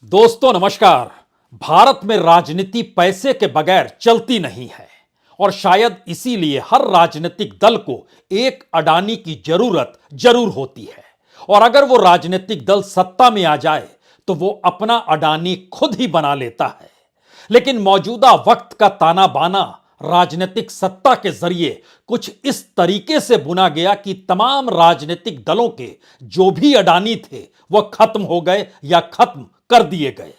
दोस्तों नमस्कार। भारत में राजनीति पैसे के बगैर चलती नहीं है और शायद इसीलिए हर राजनीतिक दल को एक अडानी की जरूरत जरूर होती है। और अगर वो राजनीतिक दल सत्ता में आ जाए तो वो अपना अडानी खुद ही बना लेता है। लेकिन मौजूदा वक्त का ताना बाना राजनीतिक सत्ता के जरिए कुछ इस तरीके से बुना गया कि तमाम राजनीतिक दलों के जो भी अडानी थे वह खत्म हो गए या खत्म कर दिए गए।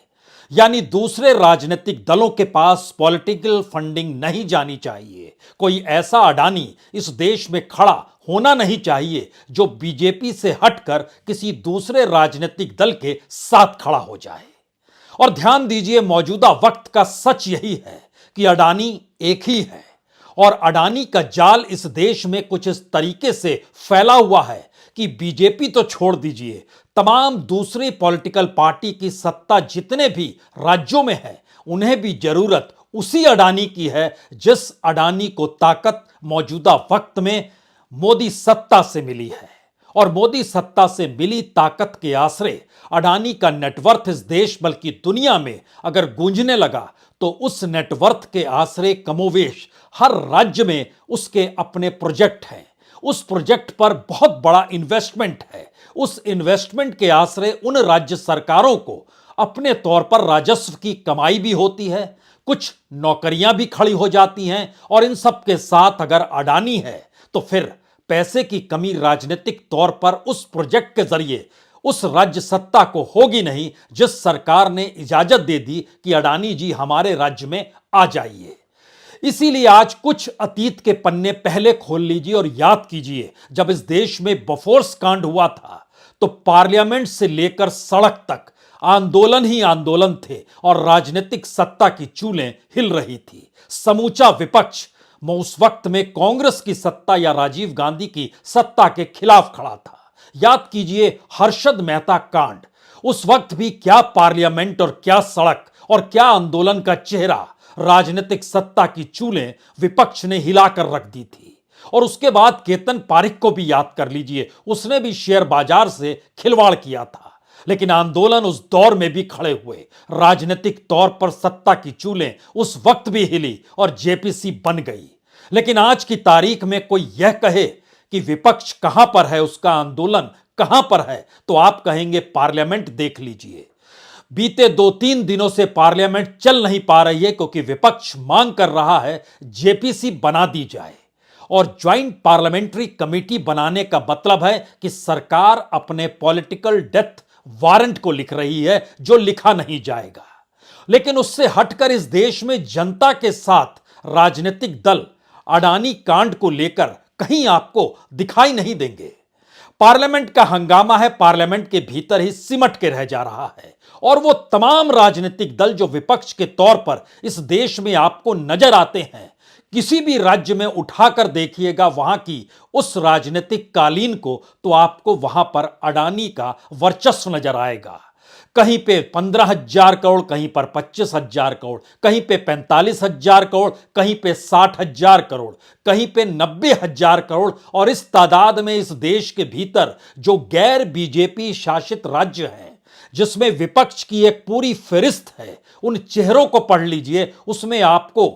यानी दूसरे राजनीतिक दलों के पास पॉलिटिकल फंडिंग नहीं जानी चाहिए। कोई ऐसा अडानी इस देश में खड़ा होना नहीं चाहिए जो बीजेपी से हटकर किसी दूसरे राजनीतिक दल के साथ खड़ा हो जाए। और ध्यान दीजिए, मौजूदा वक्त का सच यही है कि अडानी एक ही है और अडानी का जाल इस देश में कुछ इस तरीके से फैला हुआ है कि बीजेपी तो छोड़ दीजिए, तमाम दूसरी पॉलिटिकल पार्टी की सत्ता जितने भी राज्यों में है उन्हें भी जरूरत उसी अडानी की है जिस अडानी को ताकत मौजूदा वक्त में मोदी सत्ता से मिली है। और मोदी सत्ता से मिली ताकत के आश्रय अडानी का नेटवर्थ इस देश बल्कि दुनिया में अगर गूंजने लगा तो उस नेटवर्थ के आश्रय कमोवेश हर राज्य में उसके अपने प्रोजेक्ट हैं। उस प्रोजेक्ट पर बहुत बड़ा इन्वेस्टमेंट है। उस इन्वेस्टमेंट के आश्रय उन राज्य सरकारों को अपने तौर पर राजस्व की कमाई भी होती है, कुछ नौकरियां भी खड़ी हो जाती हैं। और इन सब के साथ अगर अडानी है तो फिर पैसे की कमी राजनीतिक तौर पर उस प्रोजेक्ट के जरिए उस राज्य सत्ता को होगी नहीं जिस सरकार ने इजाजत दे दी कि अडानी जी हमारे राज्य में आ जाइए। इसीलिए आज कुछ अतीत के पन्ने पहले खोल लीजिए और याद कीजिए, जब इस देश में बफोर्स कांड हुआ था तो पार्लियामेंट से लेकर सड़क तक आंदोलन ही आंदोलन थे और राजनीतिक सत्ता की चूलें हिल रही थी। समूचा विपक्ष उस वक्त में कांग्रेस की सत्ता या राजीव गांधी की सत्ता के खिलाफ खड़ा था। याद कीजिए हर्षद मेहता कांड, उस वक्त भी क्या पार्लियामेंट और क्या सड़क और क्या आंदोलन का चेहरा राजनीतिक सत्ता की चूलें विपक्ष ने हिलाकर रख दी थी। और उसके बाद केतन पारिक को भी याद कर लीजिए, उसने भी शेयर बाजार से खिलवाड़ किया था। लेकिन आंदोलन उस दौर में भी खड़े हुए, राजनीतिक तौर पर सत्ता की चूलें उस वक्त भी हिली और जेपीसी बन गई। लेकिन आज की तारीख में कोई यह कहे कि विपक्ष कहां पर है, उसका आंदोलन कहां पर है, तो आप कहेंगे पार्लियामेंट देख लीजिए। बीते 2-3 दिनों से पार्लियामेंट चल नहीं पा रही है क्योंकि विपक्ष मांग कर रहा है जेपीसी बना दी जाए। और ज्वाइंट पार्लियामेंट्री कमेटी बनाने का मतलब है कि सरकार अपने पॉलिटिकल डेथ वारंट को लिख रही है जो लिखा नहीं जाएगा। लेकिन उससे हटकर इस देश में जनता के साथ राजनीतिक दल अडानी कांड को लेकर कहीं आपको दिखाई नहीं देंगे। पार्लियामेंट का हंगामा है, पार्लियामेंट के भीतर ही सिमट के रह जा रहा है। और वो तमाम राजनीतिक दल जो विपक्ष के तौर पर इस देश में आपको नजर आते हैं, किसी भी राज्य में उठाकर देखिएगा वहां की उस राजनीतिक कालीन को, तो आपको वहां पर अडानी का वर्चस्व नजर आएगा। कहीं पे 15,000 करोड़, कहीं पर 25,000 करोड़, कहीं पे 45,000 करोड़, कहीं पे 60,000 करोड़, कहीं पे 90,000 करोड़। और इस तादाद में इस देश के भीतर जो गैर बीजेपी शासित राज्य हैं जिसमें विपक्ष की एक पूरी फहरिस्त है, उन चेहरों को पढ़ लीजिए। उसमें आपको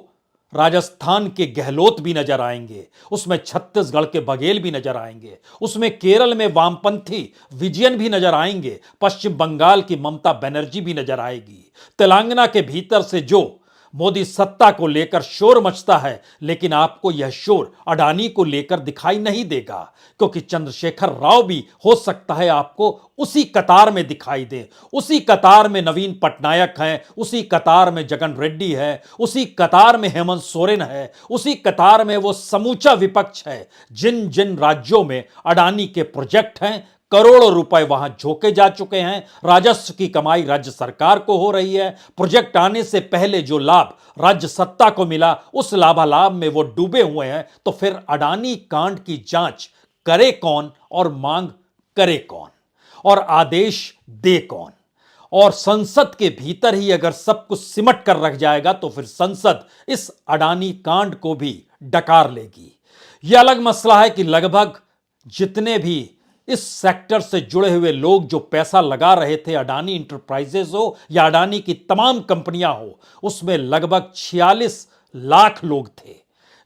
राजस्थान के गहलोत भी नजर आएंगे, उसमें छत्तीसगढ़ के बघेल भी नजर आएंगे, उसमें केरल में वामपंथी विजयन भी नजर आएंगे, पश्चिम बंगाल की ममता बनर्जी भी नजर आएगी, तेलंगाना के भीतर से जो मोदी सत्ता को लेकर शोर मचता है। लेकिन आपको यह शोर अडानी को लेकर दिखाई नहीं देगा क्योंकि चंद्रशेखर राव भी हो सकता है आपको उसी कतार में दिखाई दे। उसी कतार में नवीन पटनायक हैं, उसी कतार में जगन रेड्डी है, उसी कतार में हेमंत सोरेन है, उसी कतार में वो समूचा विपक्ष है जिन जिन राज्यों में अडानी के प्रोजेक्ट हैं। करोड़ों रुपए वहां झोंके जा चुके हैं, राजस्व की कमाई राज्य सरकार को हो रही है। प्रोजेक्ट आने से पहले जो लाभ राज्य सत्ता को मिला उस लाभालाभ में वो डूबे हुए हैं। तो फिर अडानी कांड की जांच करे कौन और मांग करे कौन और आदेश दे कौन? और संसद के भीतर ही अगर सब कुछ सिमट कर रख जाएगा तो फिर संसद इस अडानी कांड को भी डकार लेगी। यह अलग मसला है कि लगभग जितने भी इस सेक्टर से जुड़े हुए लोग जो पैसा लगा रहे थे, अडानी इंटरप्राइजेज हो या अडानी की तमाम कंपनियां हो, उसमें लगभग 46 लाख लोग थे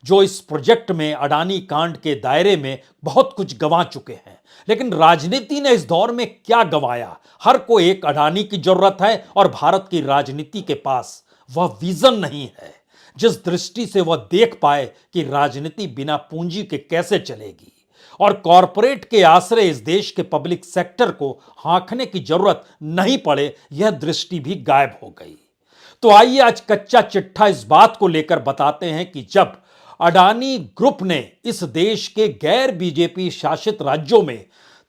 जो इस प्रोजेक्ट में अडानी कांड के दायरे में बहुत कुछ गंवा चुके हैं। लेकिन राजनीति ने इस दौर में क्या गंवाया? हर को एक अडानी की जरूरत है और भारत की राजनीति के पास वह विजन नहीं है जिस दृष्टि से वह देख पाए कि राजनीति बिना पूंजी के कैसे चलेगी और कॉरपोरेट के आश्रय इस देश के पब्लिक सेक्टर को हाँकने की जरूरत नहीं पड़े, यह दृष्टि भी गायब हो गई। तो आइए आज कच्चा चिट्ठा इस बात को लेकर बताते हैं कि जब अडानी ग्रुप ने इस देश के गैर बीजेपी शासित राज्यों में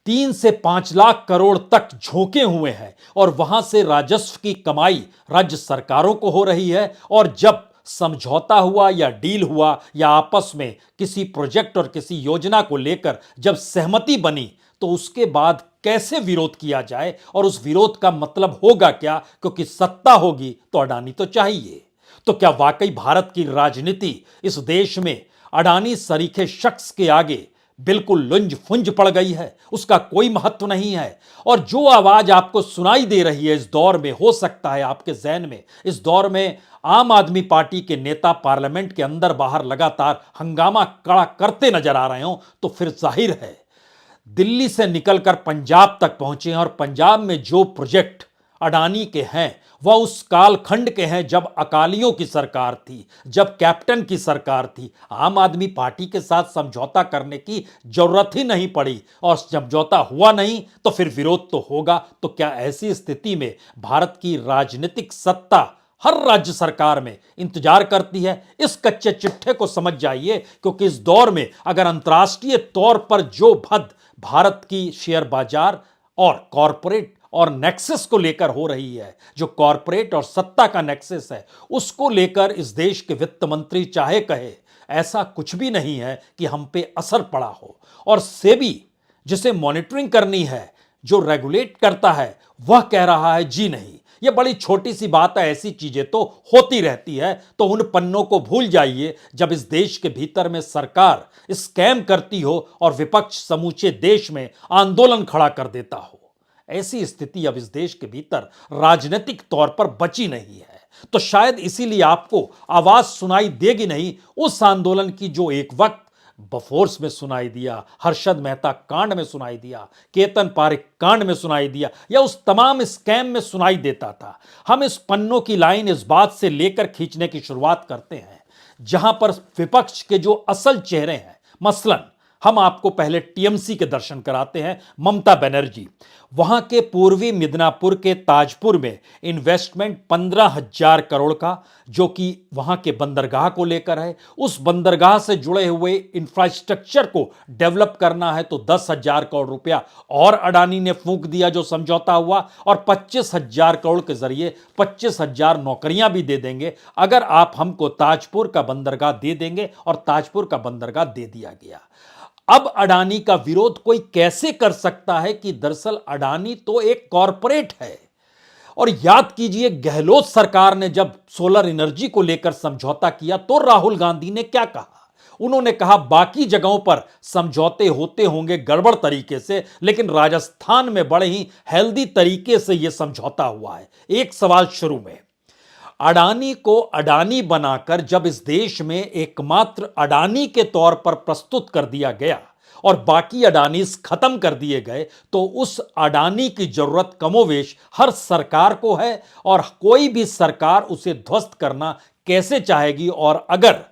3 से 5 लाख करोड़ तक झोंके हुए हैं और वहां से राजस्व की कमाई राज्य सरकारों को हो रही है, और जब समझौता हुआ या डील हुआ या आपस में किसी प्रोजेक्ट और किसी योजना को लेकर जब सहमति बनी, तो उसके बाद कैसे विरोध किया जाए और उस विरोध का मतलब होगा क्या? क्योंकि सत्ता होगी तो अडानी तो चाहिए। तो क्या वाकई भारत की राजनीति इस देश में अडानी सरीखे शख्स के आगे बिल्कुल लुंज फुंज पड़ गई है? उसका कोई महत्व नहीं है। और जो आवाज आपको सुनाई दे रही है इस दौर में, हो सकता है आपके ज़हन में इस दौर में आम आदमी पार्टी के नेता पार्लियामेंट के अंदर बाहर लगातार हंगामा खड़ा करते नजर आ रहे हो, तो फिर जाहिर है दिल्ली से निकलकर पंजाब तक पहुंचे हैं और पंजाब में जो प्रोजेक्ट अडानी के हैं वह उस कालखंड के हैं जब अकालियों की सरकार थी, जब कैप्टन की सरकार थी। आम आदमी पार्टी के साथ समझौता करने की जरूरत ही नहीं पड़ी और समझौता हुआ नहीं तो फिर विरोध तो होगा। तो क्या ऐसी स्थिति में भारत की राजनीतिक सत्ता हर राज्य सरकार में इंतजार करती है? इस कच्चे चिट्ठे को समझ जाइए, क्योंकि इस दौर में अगर अंतर्राष्ट्रीय तौर पर जो भद भारत की शेयर बाजार और कॉरपोरेट और नेक्सस को लेकर हो रही है, जो कॉरपोरेट और सत्ता का नेक्सस है, उसको लेकर इस देश के वित्त मंत्री चाहे कहे ऐसा कुछ भी नहीं है कि हम पे असर पड़ा हो। और सेबी जिसे मॉनिटरिंग करनी है, जो रेगुलेट करता है, वह कह रहा है जी नहीं, यह बड़ी छोटी सी बात है, ऐसी चीजें तो होती रहती है। तो उन पन्नों को भूल जाइए जब इस देश के भीतर में सरकार स्कैम करती हो और विपक्ष समूचे देश में आंदोलन खड़ा कर देता हो। ऐसी स्थिति अब इस देश के भीतर राजनीतिक तौर पर बची नहीं है। तो शायद इसीलिए आपको आवाज सुनाई देगी नहीं उस आंदोलन की जो एक वक्त बफोर्स में सुनाई दिया, हर्षद मेहता कांड में सुनाई दिया, केतन पारेख कांड में सुनाई दिया, या उस तमाम स्कैम में सुनाई देता था। हम इस पन्नों की लाइन इस बात से लेकर खींचने की शुरुआत करते हैं जहां पर विपक्ष के जो असल चेहरे हैं, मसलन हम आपको पहले टीएमसी के दर्शन कराते हैं। ममता बनर्जी, वहां के पूर्वी मिदनापुर के ताजपुर में इन्वेस्टमेंट 15,000 करोड़ का, जो कि वहां के बंदरगाह को लेकर है। उस बंदरगाह से जुड़े हुए इंफ्रास्ट्रक्चर को डेवलप करना है तो 10,000 करोड़ रुपया और अडानी ने फूंक दिया जो समझौता हुआ, और 25,000 करोड़ के जरिए 25,000 नौकरियां भी दे देंगे अगर आप हमको ताजपुर का बंदरगाह दे देंगे, और ताजपुर का बंदरगाह दे दिया गया। अब अडानी का विरोध कोई कैसे कर सकता है कि दरअसल अडानी तो एक कॉरपोरेट है। और याद कीजिए गहलोत सरकार ने जब सोलर एनर्जी को लेकर समझौता किया तो राहुल गांधी ने क्या कहा? उन्होंने कहा बाकी जगहों पर समझौते होते होंगे गड़बड़ तरीके से, लेकिन राजस्थान में बड़े ही हेल्दी तरीके से यह समझौता हुआ है। एक सवाल शुरू में, अडानी को अडानी बनाकर जब इस देश में एकमात्र अडानी के तौर पर प्रस्तुत कर दिया गया और बाकी अडानीज खत्म कर दिए गए, तो उस अडानी की जरूरत कमोवेश हर सरकार को है और कोई भी सरकार उसे ध्वस्त करना कैसे चाहेगी। और अगर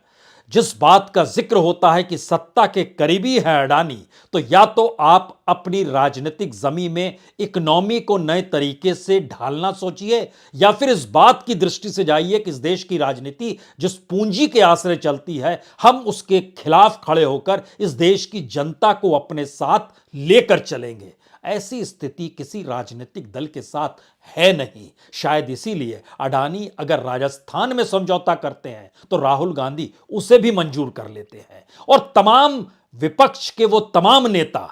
जिस बात का जिक्र होता है कि सत्ता के करीबी है अडानी, तो या तो आप अपनी राजनीतिक जमीन में इकोनॉमी को नए तरीके से ढालना सोचिए, या फिर इस बात की दृष्टि से जाइए कि इस देश की राजनीति जिस पूंजी के आश्रय चलती है, हम उसके खिलाफ खड़े होकर इस देश की जनता को अपने साथ लेकर चलेंगे। ऐसी स्थिति किसी राजनीतिक दल के साथ है नहीं। शायद इसीलिए अडानी अगर राजस्थान में समझौता करते हैं तो राहुल गांधी उसे भी मंजूर कर लेते हैं, और तमाम विपक्ष के वो तमाम नेता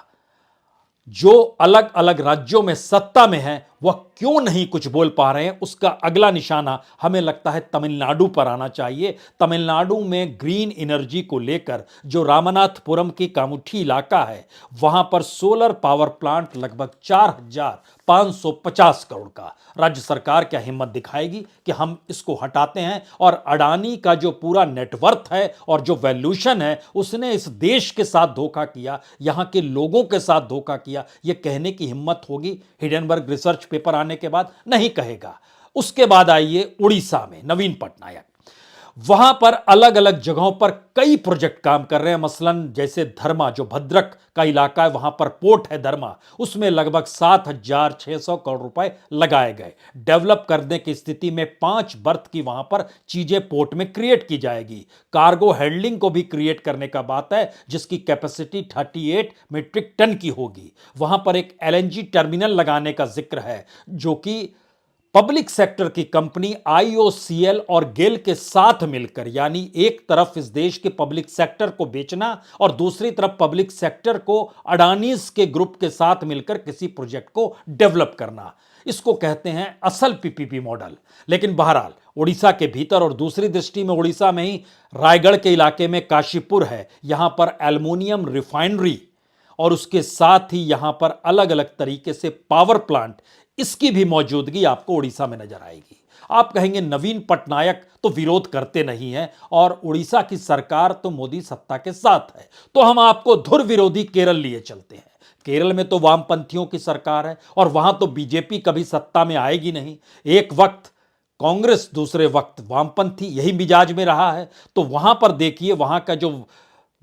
जो अलग अलग राज्यों में सत्ता में हैं, वह क्यों नहीं कुछ बोल पा रहे हैं, उसका अगला निशाना हमें लगता है तमिलनाडु पर आना चाहिए। तमिलनाडु में ग्रीन एनर्जी को लेकर जो रामनाथपुरम की कामुठी इलाका है, वहां पर सोलर पावर प्लांट लगभग 4,550 करोड़ का। राज्य सरकार क्या हिम्मत दिखाएगी कि हम इसको हटाते हैं, और अडानी का जो पूरा नेटवर्थ है और जो वैल्यूशन है, उसने इस देश के साथ धोखा किया, यहां के लोगों के साथ धोखा किया, यह कहने की हिम्मत होगी हिडेनबर्ग रिसर्च पेपर आने के बाद? नहीं कहेगा। उसके बाद आइए उड़ीसा में नवीन पटनायक, वहां पर अलग अलग जगहों पर कई प्रोजेक्ट काम कर रहे हैं। मसलन जैसे धर्मा, जो भद्रक का इलाका है, वहां पर पोर्ट है धर्मा, उसमें लगभग 7,600 करोड़ रुपए लगाए गए। डेवलप करने की स्थिति में 5 बर्थ की वहां पर चीजें पोर्ट में क्रिएट की जाएगी। कार्गो हैंडलिंग को भी क्रिएट करने का बात है, जिसकी कैपेसिटी 38 मीट्रिक टन की होगी। वहां पर एक एलएनजी टर्मिनल लगाने का जिक्र है, जो कि पब्लिक सेक्टर की कंपनी आईओसीएल और गेल के साथ मिलकर, यानी एक तरफ इस देश के पब्लिक सेक्टर को बेचना और दूसरी तरफ पब्लिक सेक्टर को अडानीज के ग्रुप के साथ मिलकर किसी प्रोजेक्ट को डेवलप करना, इसको कहते हैं असल पीपीपी मॉडल। लेकिन बहरहाल उड़ीसा के भीतर, और दूसरी दृष्टि में उड़ीसा में ही रायगढ़ के इलाके में काशीपुर है, यहां पर एल्युमिनियम रिफाइनरी और उसके साथ ही यहां पर अलग अलग तरीके से पावर प्लांट, इसकी भी मौजूदगी आपको उड़ीसा में नजर आएगी। आप कहेंगे नवीन पटनायक तो विरोध करते नहीं है और उड़ीसा की सरकार तो मोदी सत्ता के साथ है, तो हम आपको धुर विरोधी केरल लिए चलते हैं। केरल में तो वामपंथियों की सरकार है और वहां तो बीजेपी कभी सत्ता में आएगी नहीं। एक वक्त कांग्रेस, दूसरे वक्त वामपंथी, यही मिजाज में रहा है। तो वहां पर देखिए, वहां का जो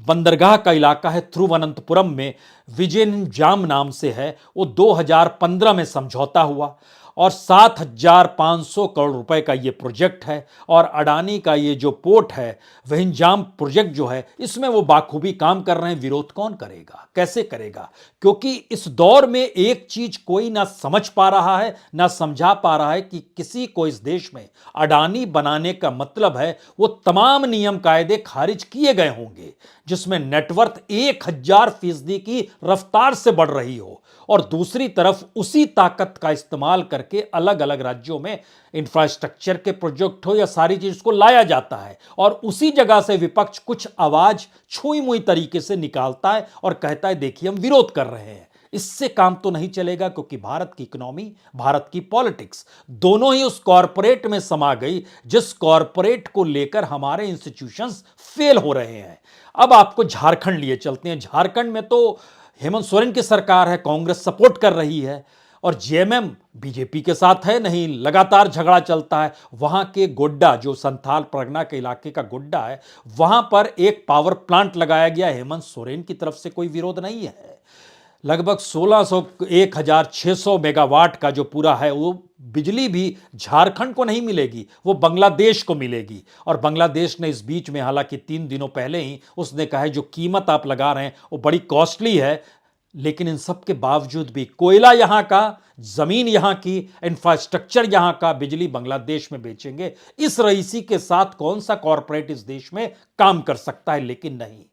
बंदरगाह का इलाका है थिरुवनंतपुरम में, विजयनजाम नाम से है, वो 2015 में समझौता हुआ और 7,500 करोड़ रुपए का ये प्रोजेक्ट है। और अडानी का ये जो पोर्ट है, विजयनजाम प्रोजेक्ट जो है, इसमें वो बाखूबी काम कर रहे हैं। विरोध कौन करेगा, कैसे करेगा? क्योंकि इस दौर में एक चीज कोई ना समझ पा रहा है, ना समझा पा रहा है कि किसी को इस देश में अडानी बनाने का मतलब है वो तमाम नियम कायदे खारिज किए गए होंगे, जिसमें नेटवर्थ 1000% की रफ्तार से बढ़ रही हो, और दूसरी तरफ उसी ताकत का इस्तेमाल करके अलग अलग राज्यों में इंफ्रास्ट्रक्चर के प्रोजेक्ट हो या सारी चीज को लाया जाता है, और उसी जगह से विपक्ष कुछ आवाज छुई मुई तरीके से निकालता है और कहता है देखिए हम विरोध कर रहे हैं। इससे काम तो नहीं चलेगा, क्योंकि भारत की इकोनॉमी, भारत की पॉलिटिक्स दोनों ही उस कॉरपोरेट में समा गई जिस कॉरपोरेट को लेकर हमारे इंस्टीट्यूशंस फेल हो रहे हैं। अब आपको झारखंड लिए चलते हैं। झारखंड में तो हेमंत सोरेन की सरकार है, कांग्रेस सपोर्ट कर रही है, और जेएमएम बीजेपी के साथ है नहीं, लगातार झगड़ा चलता है। वहां के गोड्डा, जो संथाल परगना के इलाके का गोड्डा है, वहां पर एक पावर प्लांट लगाया गया। हेमंत सोरेन की तरफ से कोई विरोध नहीं है। लगभग 1600-1600 मेगावाट का जो पूरा है, वो बिजली भी झारखंड को नहीं मिलेगी, वो बांग्लादेश को मिलेगी। और बांग्लादेश ने इस बीच में, हालांकि 3 दिनों पहले ही उसने कहा है जो कीमत आप लगा रहे हैं वो बड़ी कॉस्टली है, लेकिन इन सब के बावजूद भी कोयला यहां का, जमीन यहां की, इंफ्रास्ट्रक्चर यहां का, बिजली बांग्लादेश में बेचेंगे। इस रईसी के साथ कौन सा कॉरपोरेट इस देश में काम कर सकता है? लेकिन नहीं,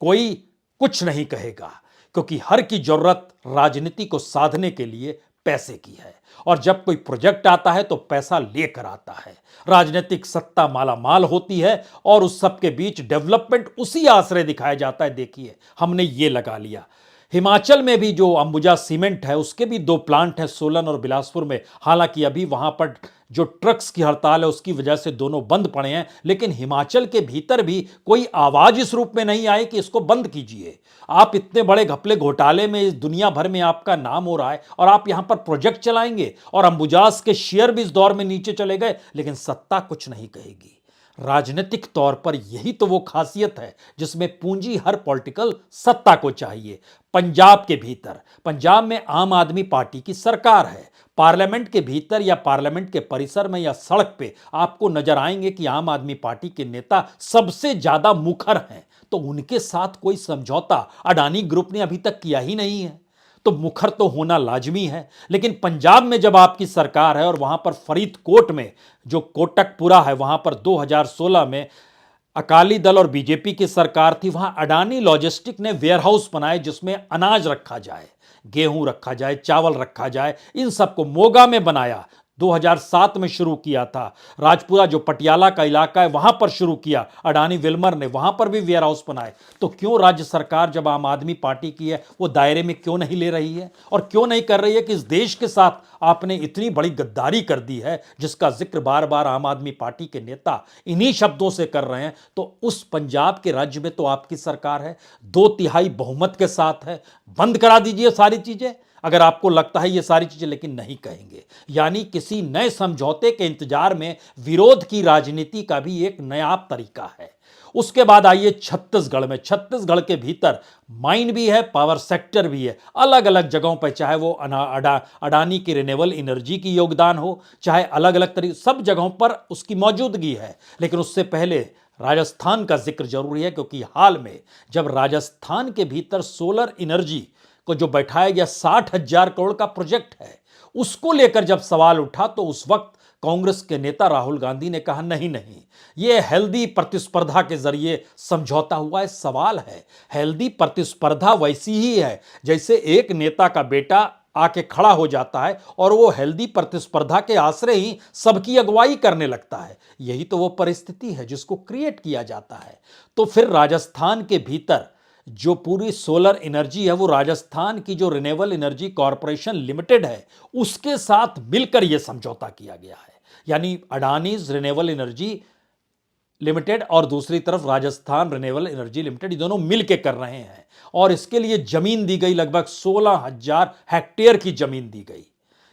कोई कुछ नहीं कहेगा, क्योंकि हर की जरूरत राजनीति को साधने के लिए पैसे की है, और जब कोई प्रोजेक्ट आता है तो पैसा लेकर आता है। राजनीतिक सत्ता माला माल होती है और उस सब के बीच डेवलपमेंट उसी आश्रय दिखाया जाता है। देखिए हमने ये लगा लिया। हिमाचल में भी जो अंबुजा सीमेंट है, उसके भी 2 प्लांट हैं, सोलन और बिलासपुर में। हालांकि अभी वहां पर जो ट्रक्स की हड़ताल है उसकी वजह से दोनों बंद पड़े हैं, लेकिन हिमाचल के भीतर भी कोई आवाज इस रूप में नहीं आई कि इसको बंद कीजिए। आप इतने बड़े घपले घोटाले में इस दुनिया भर में आपका नाम हो रहा है और आप यहां पर प्रोजेक्ट चलाएंगे, और अंबुजास के शेयर भी इस दौर में नीचे चले गए, लेकिन सत्ता कुछ नहीं कहेगी। राजनीतिक तौर पर यही तो वो खासियत है जिसमें पूंजी हर पॉलिटिकल सत्ता को चाहिए। पंजाब के भीतर, पंजाब में आम आदमी पार्टी की सरकार है। पार्लियामेंट के भीतर या पार्लियामेंट के परिसर में या सड़क पे आपको नजर आएंगे कि आम आदमी पार्टी के नेता सबसे ज्यादा मुखर हैं, तो उनके साथ कोई समझौता अडानी ग्रुप ने अभी तक किया ही नहीं है, तो मुखर तो होना लाजमी है। लेकिन पंजाब में जब आपकी सरकार है, और वहां पर फरीदकोट में जो कोटकपुरा है, वहां पर 2016 में अकाली दल और बीजेपी की सरकार थी, वहां अडानी लॉजिस्टिक ने वेयरहाउस बनाए जिसमें अनाज रखा जाए। गेहूं रखा जाए, चावल रखा जाए, इन सबको मोगा में बनाया, 2007 में शुरू किया था। राजपुरा जो पटियाला का इलाका है वहां पर शुरू किया अडानी विल्मर ने, वहां पर भी वेयर हाउस बनाए। तो क्यों राज्य सरकार जब आम आदमी पार्टी की है वो दायरे में क्यों नहीं ले रही है, और क्यों नहीं कर रही है कि इस देश के साथ आपने इतनी बड़ी गद्दारी कर दी है जिसका जिक्र बार बार आम आदमी पार्टी के नेता इन्हीं शब्दों से कर रहे हैं। तो उस पंजाब के राज्य में तो आपकी सरकार है, 2/3 बहुमत के साथ है, बंद करा दीजिए सारी चीजें अगर आपको लगता है ये सारी चीजें, लेकिन नहीं कहेंगे। यानी किसी नए समझौते के इंतजार में विरोध की राजनीति का भी एक नया तरीका है। उसके बाद आइए छत्तीसगढ़ में। छत्तीसगढ़ के भीतर माइन भी है, पावर सेक्टर भी है, अलग अलग जगहों पर, चाहे वो अडानी की रिन्यूएबल एनर्जी की योगदान हो, चाहे अलग अलग तरीके, सब जगहों पर उसकी मौजूदगी है। लेकिन उससे पहले राजस्थान का जिक्र जरूरी है, क्योंकि हाल में जब राजस्थान के भीतर सोलर एनर्जी को जो बैठाया गया 60,000 करोड़ का प्रोजेक्ट है, उसको लेकर जब सवाल उठा तो उस वक्त कांग्रेस के नेता राहुल गांधी ने कहा नहीं नहीं, यह हेल्दी प्रतिस्पर्धा के जरिए समझौता हुआ है। सवाल है, हेल्दी प्रतिस्पर्धा वैसी ही है जैसे एक नेता का बेटा आके खड़ा हो जाता है और वो हेल्दी प्रतिस्पर्धा के आश्रय ही सबकी अगुवाई करने लगता है। यही तो वो परिस्थिति है जिसको क्रिएट किया जाता है। तो फिर राजस्थान के भीतर जो पूरी सोलर एनर्जी है वो राजस्थान की जो रिन्यूएबल एनर्जी कॉरपोरेशन लिमिटेड है उसके साथ मिलकर यह समझौता किया गया है। यानी अडानीज रिन्यूएबल एनर्जी लिमिटेड और दूसरी तरफ राजस्थान रिन्यूएबल एनर्जी लिमिटेड, ये दोनों मिलकर कर रहे हैं। और इसके लिए जमीन दी गई, लगभग 16,000 हेक्टेयर की जमीन दी गई।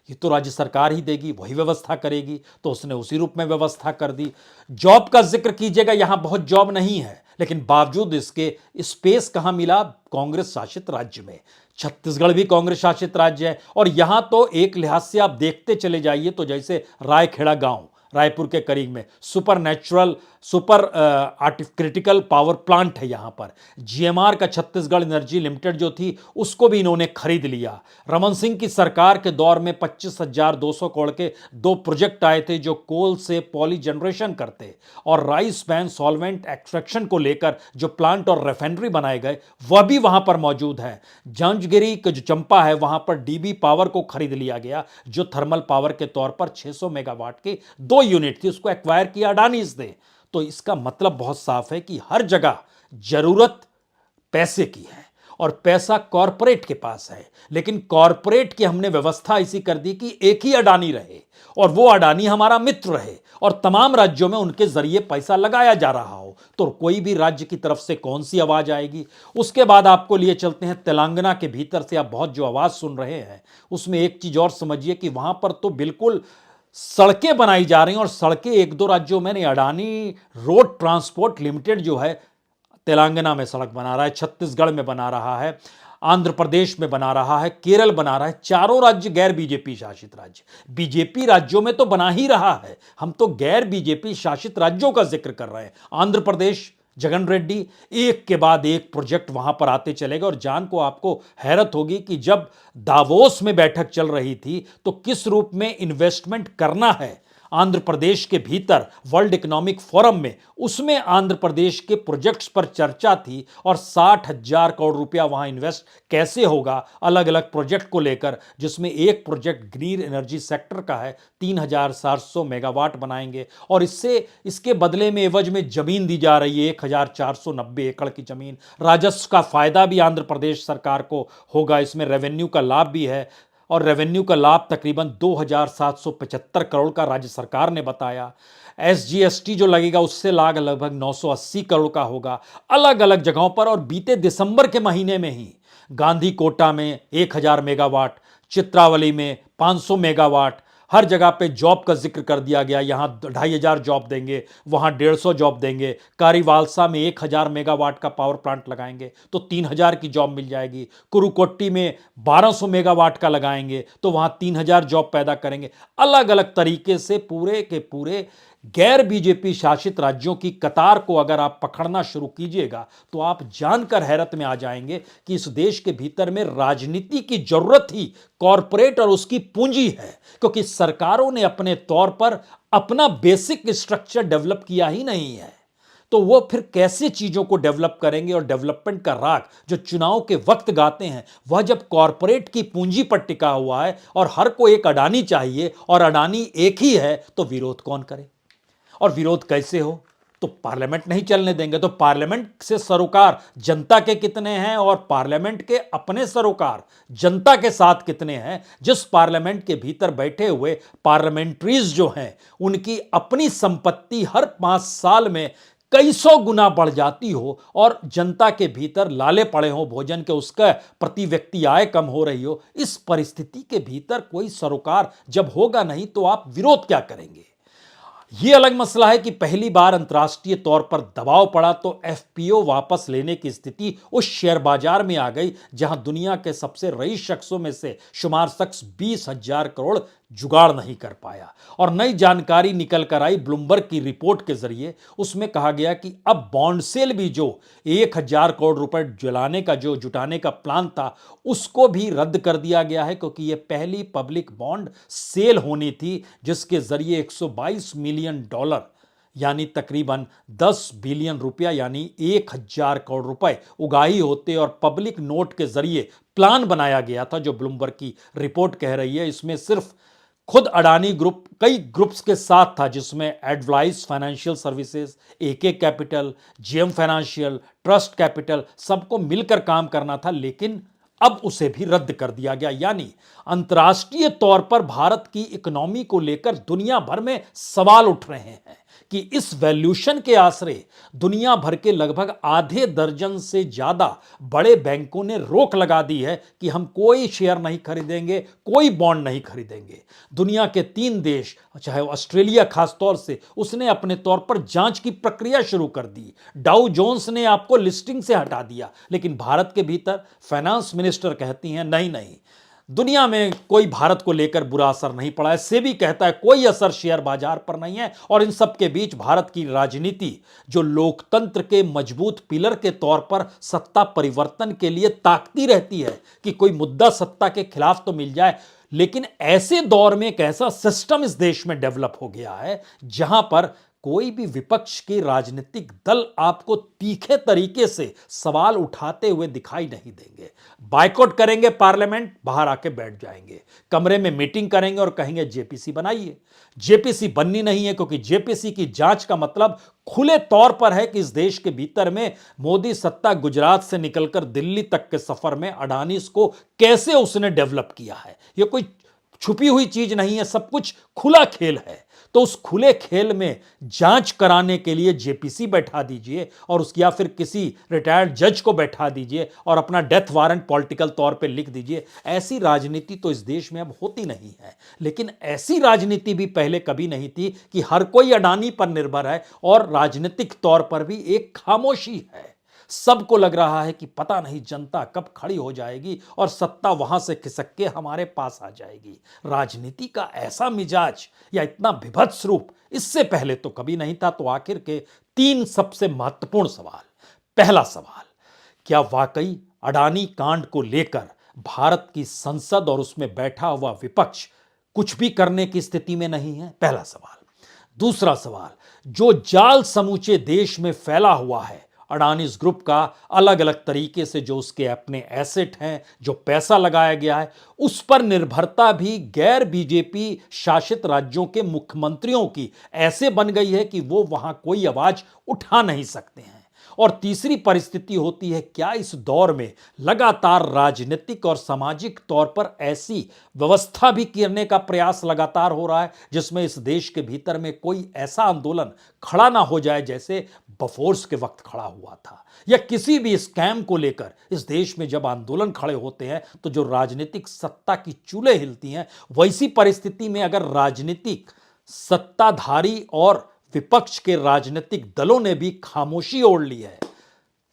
ये तो राज्य सरकार ही देगी, वही व्यवस्था करेगी, तो उसने उसी रूप में व्यवस्था कर दी। जॉब का जिक्र कीजिएगा, यहां बहुत जॉब नहीं है, लेकिन बावजूद इसके स्पेस कहां मिला? कांग्रेस शासित राज्य में। छत्तीसगढ़ भी कांग्रेस शासित राज्य है, और यहां तो एक लिहाज से आप देखते चले जाइए तो जैसे रायखेड़ा गांव रायपुर के करीब में सुपर क्रिटिकल पावर प्लांट है। यहां पर जीएमआर का छत्तीसगढ़ एनर्जी लिमिटेड जो थी उसको भी इन्होंने खरीद लिया। रमन सिंह की सरकार के दौर में 25,200 करोड़ के 2 प्रोजेक्ट आए थे जो कोल से पॉली जनरेशन करते, और राइस पैन सॉल्वेंट एक्सट्रैक्शन को लेकर जो प्लांट और रिफाइनरी बनाए गए वह भी वहां पर मौजूद है। जंजगिरी के जो चंपा है वहां पर डीबी पावर को खरीद लिया गया जो थर्मल पावर के तौर पर 600 मेगावाट के 2 यूनिट थी, उसको एक्वायर किया अडानीज ने। तो इसका मतलब बहुत साफ है कि हर जगह जरूरत पैसे की है और पैसा कॉरपोरेट के पास है। लेकिन कॉरपोरेट की हमने व्यवस्था ऐसी कर दी कि एक ही अडानी रहे और वो अडानी हमारा मित्र रहे और तमाम राज्यों में उनके जरिए पैसा लगाया जा रहा हो, तो कोई भी राज्य की तरफ से कौन सी आवाज आएगी। उसके बाद आपको लिए चलते हैं तेलंगाना के भीतर से। आप बहुत जो आवाज सुन रहे हैं उसमें एक चीज और समझिए कि वहां पर तो बिल्कुल सड़कें बनाई जा रही हैं, और सड़कें एक दो राज्यों में, अडानी रोड ट्रांसपोर्ट लिमिटेड जो है तेलंगाना में सड़क बना रहा है, छत्तीसगढ़ में बना रहा है, आंध्र प्रदेश में बना रहा है, केरल बना रहा है। चारों राज्य गैर बीजेपी शासित राज्य, बीजेपी राज्यों में तो बना ही रहा है, हम तो गैर बीजेपी शासित राज्यों का जिक्र कर रहे हैं। आंध्र प्रदेश जगन रेड्डी, एक के बाद एक प्रोजेक्ट वहां पर आते चलेगा। और जान को आपको हैरत होगी कि जब दावोस में बैठक चल रही थी तो किस रूप में इन्वेस्टमेंट करना है आंध्र प्रदेश के भीतर वर्ल्ड इकोनॉमिक फोरम में, उसमें आंध्र प्रदेश के प्रोजेक्ट्स पर चर्चा थी और 60,000 करोड़ रुपया वहां इन्वेस्ट कैसे होगा अलग अलग प्रोजेक्ट को लेकर, जिसमें एक प्रोजेक्ट ग्रीन एनर्जी सेक्टर का है, 3,700 मेगावाट बनाएंगे और इसके बदले में एवज में जमीन दी जा रही है 1,490 एकड़ की जमीन। राजस्व का फायदा भी आंध्र प्रदेश सरकार को होगा, इसमें रेवेन्यू का लाभ भी है और रेवेन्यू का लाभ तकरीबन 2,775 करोड़ का राज्य सरकार ने बताया। एसजीएसटी जो लगेगा उससे लाग लगभग 980 करोड़ का होगा अलग अलग जगहों पर। और बीते दिसंबर के महीने में ही गांधी कोटा में 1,000 मेगावाट, चित्रावली में 500 मेगावाट, हर जगह पे जॉब का जिक्र कर दिया गया। यहां 2,500 जॉब देंगे, वहां 150 जॉब देंगे। कारीवालसा में 1,000 मेगावाट का पावर प्लांट लगाएंगे तो 3,000 की जॉब मिल जाएगी। कुरुकोट्टी में 1,200 मेगावाट का लगाएंगे तो वहां 3,000 जॉब पैदा करेंगे। अलग अलग तरीके से पूरे के पूरे गैर बीजेपी शासित राज्यों की कतार को अगर आप पकड़ना शुरू कीजिएगा तो आप जानकर हैरत में आ जाएंगे कि इस देश के भीतर में राजनीति की जरूरत ही कॉरपोरेट और उसकी पूंजी है, क्योंकि सरकारों ने अपने तौर पर अपना बेसिक स्ट्रक्चर डेवलप किया ही नहीं है। तो वो फिर कैसे चीजों को डेवलप करेंगे। और डेवलपमेंट का राग जो चुनाव के वक्त गाते हैं, वह जब कॉरपोरेट की पूंजी पर टिका हुआ है और हर को एक अडानी चाहिए और अडानी एक ही है, तो विरोध कौन करे। और विरोध कैसे हो, तो पार्लियामेंट नहीं चलने देंगे। तो पार्लियामेंट से सरोकार जनता के कितने हैं और पार्लियामेंट के अपने सरोकार जनता के साथ कितने हैं। जिस पार्लियामेंट के भीतर बैठे हुए पार्लियामेंट्रीज जो हैं, उनकी अपनी संपत्ति हर 5 साल में कई सौ गुना बढ़ जाती हो और जनता के भीतर लाले पड़े हो भोजन के, उसका प्रति व्यक्ति आय कम हो रही हो, इस परिस्थिति के भीतर कोई सरोकार जब होगा नहीं, तो आप विरोध क्या करेंगे। यह अलग मसला है कि पहली बार अंतर्राष्ट्रीय तौर पर दबाव पड़ा तो एफपीओ वापस लेने की स्थिति उस शेयर बाजार में आ गई जहां दुनिया के सबसे रईस शख्सों में से शुमार शख्स 20,000 करोड़ जुगाड़ नहीं कर पाया। और नई जानकारी निकल कर आई ब्लूमबर्ग की रिपोर्ट के जरिए। उसमें कहा गया कि अब बॉन्ड सेल भी जो 1,000 करोड़ रुपए जुटाने का प्लान था, उसको भी रद्द कर दिया गया है, क्योंकि यह पहली पब्लिक बॉन्ड सेल होनी थी जिसके जरिए $122 मिलियन यानी तकरीबन 10 बिलियन रुपया यानी 1,000 करोड़ रुपए उगाही होते और पब्लिक नोट के जरिए प्लान बनाया गया था, जो ब्लूमबर्ग की रिपोर्ट कह रही है। इसमें सिर्फ खुद अडानी ग्रुप कई ग्रुप्स के साथ था, जिसमें advice financial services, AK capital, GM financial, trust capital, सबको मिलकर काम करना था। लेकिन अब उसे भी रद्द कर दिया गया। यानी अंतर्राष्ट्रीय तौर पर भारत की इकोनॉमी को लेकर दुनिया भर में सवाल उठ रहे हैं कि इस वैल्यूएशन के आसरे दुनिया भर के लगभग आधे दर्जन से ज्यादा बड़े बैंकों ने रोक लगा दी है कि हम कोई शेयर नहीं खरीदेंगे, कोई बॉन्ड नहीं खरीदेंगे। दुनिया के 3 देश, चाहे ऑस्ट्रेलिया खास तौर से, उसने अपने तौर पर जांच की प्रक्रिया शुरू कर दी। डाउ जोन्स ने आपको लिस्टिंग से हटा दिया, लेकिन भारत के भीतर फाइनेंस मिनिस्टर कहती हैं नहीं नहीं, दुनिया में कोई भारत को लेकर बुरा असर नहीं पड़ा है। सेबी कहता है कोई असर शेयर बाजार पर नहीं है। और इन सब के बीच भारत की राजनीति, जो लोकतंत्र के मजबूत पिलर के तौर पर सत्ता परिवर्तन के लिए ताकती रहती है कि कोई मुद्दा सत्ता के खिलाफ तो मिल जाए, लेकिन ऐसे दौर में एक ऐसा सिस्टम इस देश में डेवलप हो गया है जहां पर कोई भी विपक्ष के राजनीतिक दल आपको तीखे तरीके से सवाल उठाते हुए दिखाई नहीं देंगे। बायकॉट करेंगे पार्लियामेंट, बाहर आके बैठ जाएंगे, कमरे में मीटिंग करेंगे और कहेंगे जेपीसी बनाइए। जेपीसी बननी नहीं है, क्योंकि जेपीसी की जांच का मतलब खुले तौर पर है कि इस देश के भीतर में मोदी सत्ता गुजरात से निकलकर दिल्ली तक के सफर में अडानी को कैसे उसने डेवलप किया है। यह कोई छुपी हुई चीज नहीं है, सब कुछ खुला खेल है। तो उस खुले खेल में जांच कराने के लिए जेपीसी बैठा दीजिए और उसकी, या फिर किसी रिटायर्ड जज को बैठा दीजिए और अपना डेथ वारंट पॉलिटिकल तौर पे लिख दीजिए। ऐसी राजनीति तो इस देश में अब होती नहीं है। लेकिन ऐसी राजनीति भी पहले कभी नहीं थी कि हर कोई अडानी पर निर्भर है और राजनीतिक तौर पर भी एक खामोशी है। सबको लग रहा है कि पता नहीं जनता कब खड़ी हो जाएगी और सत्ता वहां से खिसक के हमारे पास आ जाएगी। राजनीति का ऐसा मिजाज या इतना विभत्स रूप इससे पहले तो कभी नहीं था। तो आखिर के 3 सबसे महत्वपूर्ण सवाल। पहला सवाल, क्या वाकई अडानी कांड को लेकर भारत की संसद और उसमें बैठा हुआ विपक्ष कुछ भी करने की स्थिति में नहीं है? पहला सवाल। दूसरा सवाल, जो जाल समूचे देश में फैला हुआ है अडानीज ग्रुप का, अलग अलग तरीके से जो उसके अपने एसेट हैं, जो पैसा लगाया गया है, उस पर निर्भरता भी गैर बीजेपी शासित राज्यों के मुख्यमंत्रियों की ऐसे बन गई है कि वो वहां कोई आवाज उठा नहीं सकते हैं। और तीसरी परिस्थिति होती है, क्या इस दौर में लगातार राजनीतिक और सामाजिक तौर पर ऐसी व्यवस्था भी करने का प्रयास लगातार हो रहा है जिसमें इस देश के भीतर में कोई ऐसा आंदोलन खड़ा ना हो जाए जैसे बफोर्स के वक्त खड़ा हुआ था, या किसी भी स्कैम को लेकर इस देश में जब आंदोलन खड़े होते हैं तो जो राजनीतिक सत्ता की चूल्हे हिलती हैं। वैसी परिस्थिति में अगर राजनीतिक सत्ताधारी और विपक्ष के राजनीतिक दलों ने भी खामोशी ओढ़ ली है,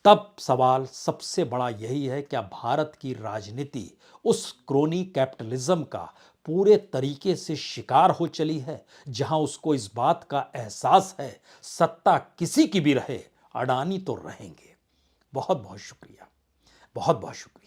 तब सवाल सबसे बड़ा यही है, क्या भारत की राजनीति उस क्रोनी कैपिटलिज्म का पूरे तरीके से शिकार हो चली है, जहां उसको इस बात का एहसास है सत्ता किसी की भी रहे, अडानी तो रहेंगे। बहुत बहुत शुक्रिया, बहुत बहुत शुक्रिया।